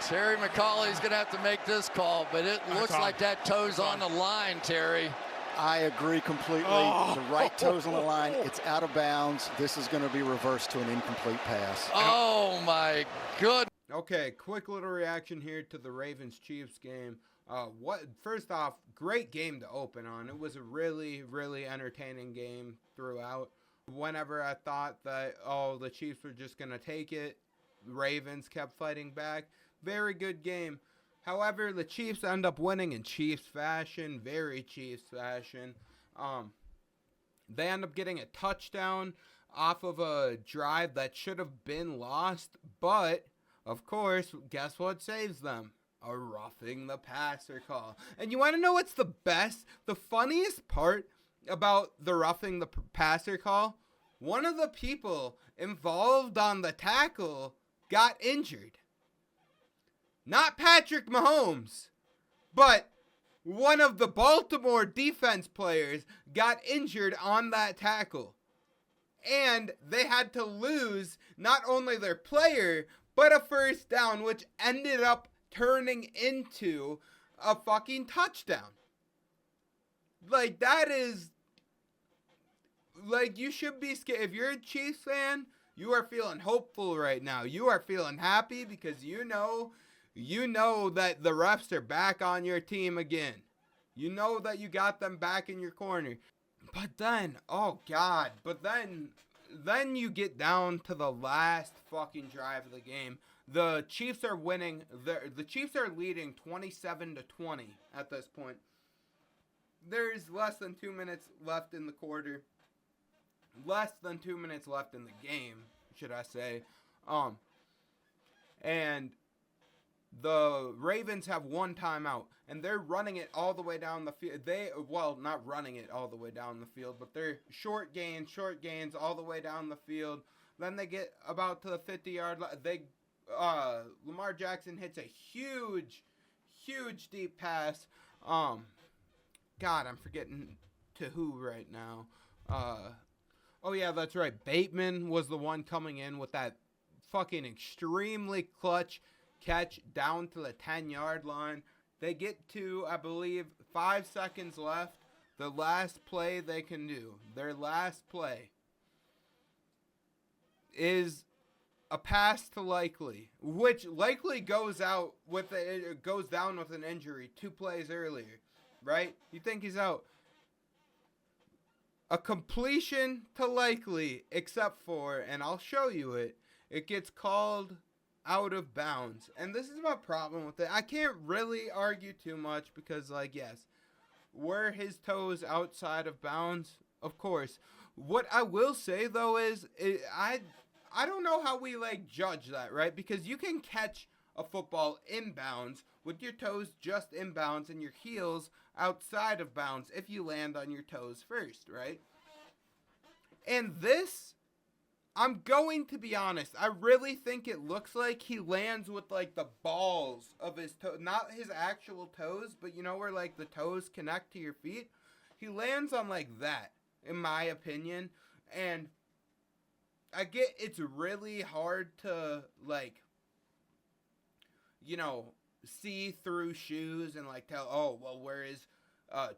Terry McCauley's going to have to make this call, but it looks like that toe's on the line, Terry. I agree completely. The right toe's on the line. It's out of bounds. This is going to be reversed to an incomplete pass. Oh, my goodness. Okay, quick little reaction here to the Ravens-Chiefs game. First off, great game to open on. It was a really, really entertaining game throughout. Whenever I thought that, the Chiefs were just going to take it, the Ravens kept fighting back. Very good game. However, the Chiefs end up winning in Chiefs fashion, very Chiefs fashion. They end up getting a touchdown off of a drive that should have been lost, but, of course, guess what saves them? A roughing the passer call. And you want to know what's the funniest part about the roughing the passer call? One of the people involved on the tackle got injured. Not Patrick Mahomes, but one of the Baltimore defense players got injured on that tackle. And they had to lose not only their player, but a first down, which ended up turning into a fucking touchdown. Like, that is... Like, you should be scared. If you're a Chiefs fan, you are feeling hopeful right now. You are feeling happy because you know that the refs are back on your team again. You know that you got them back in your corner. But then, oh God, then you get down to the last fucking drive of the game. The Chiefs are winning. The Chiefs are leading 27-20 at this point. There's less than 2 minutes left in the quarter. Less than 2 minutes left in the game, should I say. And the Ravens have one timeout, and they're running it all the way down the field. Not running it all the way down the field, but they're short gains all the way down the field. Then they get about to the 50-yard line. Lamar Jackson hits a huge deep pass. God, I'm forgetting to who right now. Oh yeah, that's right. Bateman was the one coming in with that fucking extremely clutch catch down to the 10-yard line. They get to, I believe, 5 seconds left. The last play they can do, their last play, is a pass to Likely, which Likely goes down with an injury 2 plays earlier, right? You think he's out. A completion to Likely, except for, and I'll show you it gets called out of bounds. And this is my problem with it. I can't really argue too much because, like, yes, were his toes outside of bounds? Of course. What I will say, though, is I don't know how we, like, judge that, right? Because you can catch a football inbounds with your toes just inbounds and your heels outside of bounds if you land on your toes first, right? And this, I'm going to be honest, I really think it looks like he lands with, like, the balls of his toes, not his actual toes, but you know where, like, the toes connect to your feet? He lands on, like, that, in my opinion, and I get it's really hard to, like, you know, see through shoes and, like, tell, oh, well, where is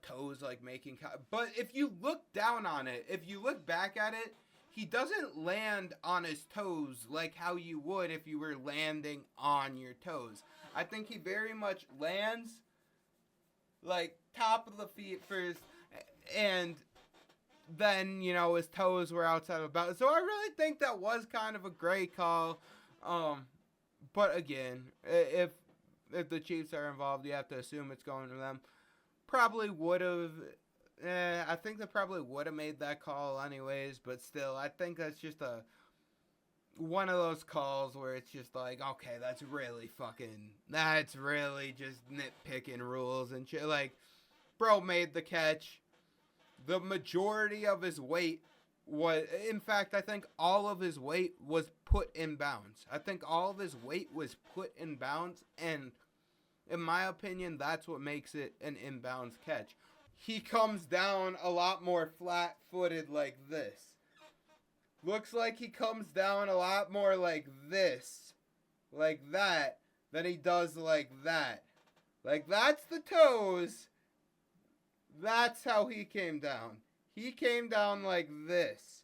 toes, like, making... But if you look down on it, if you look back at it, he doesn't land on his toes like how you would if you were landing on your toes. I think he very much lands, like, top of the feet first, and then, you know, his toes were outside of bounds. So I really think that was kind of a great call. But again, if the Chiefs are involved, you have to assume it's going to them. Probably would have. I think they probably would have made that call anyways. But still, I think that's just one of those calls where it's just like, okay, that's really just nitpicking rules and shit. Like, bro made the catch. The majority of his weight was, in fact, I think all of his weight was put in bounds. I think all of his weight was put in bounds, and in my opinion, that's what makes it an inbounds catch. He comes down a lot more flat-footed like this. Looks like he comes down a lot more like this. Like that. Then he does like that. Like, that's the toes. That's how he came down. He came down like this.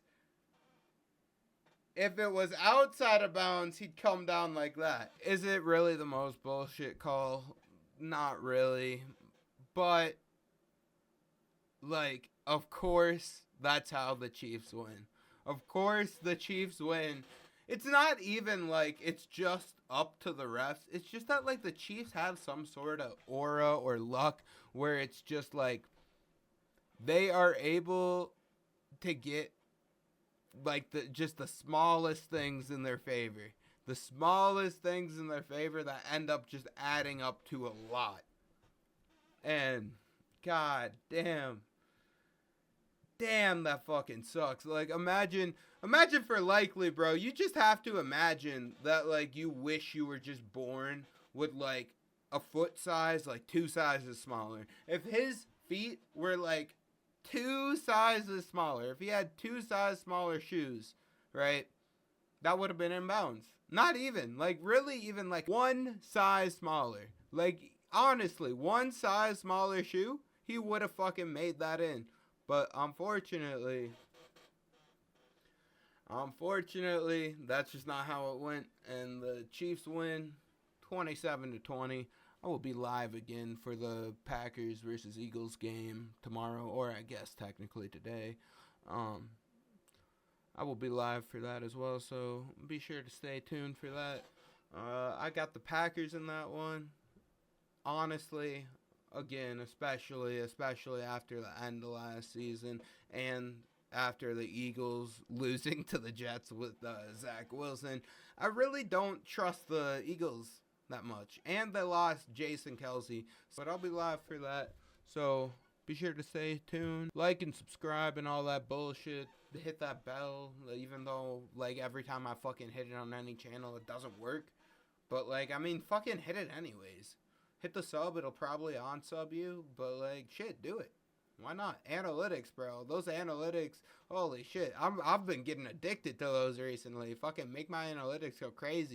If it was outside of bounds, he'd come down like that. Is it really the most bullshit call? Not really. But, like, of course, that's how the Chiefs win. Of course, the Chiefs win. It's not even like it's just up to the refs. It's just that, like, the Chiefs have some sort of aura or luck where it's just like they are able to get like the smallest things in their favor. The smallest things in their favor that end up just adding up to a lot. And god damn. Damn, that fucking sucks. Like, imagine for Likely, bro, you just have to imagine that, like, you wish you were just born with, like, a foot size, like, 2 sizes smaller. If his feet were, like, 2 sizes smaller, if he had 2 sizes smaller shoes, right, that would have been in bounds. Not even, like, really even, like, 1 size smaller. Like, honestly, 1 size smaller shoe, he would have fucking made that in. But unfortunately, that's just not how it went. And the Chiefs win 27-20. I will be live again for the Packers versus Eagles game tomorrow, or I guess technically today. I will be live for that as well, so be sure to stay tuned for that. I got the Packers in that one. Honestly, again, especially after the end of last season and after the Eagles losing to the Jets with Zach Wilson, I really don't trust the Eagles that much. And they lost Jason Kelsey, but I'll be live for that. So be sure to stay tuned, like and subscribe and all that bullshit. Hit that bell, even though, like, every time I fucking hit it on any channel, it doesn't work. But, like, I mean, fucking hit it anyways. Hit the sub, it'll probably unsub you, but, like, shit, do it. Why not? Analytics, bro. Those analytics, holy shit. I've been getting addicted to those recently. Fucking make my analytics go crazy.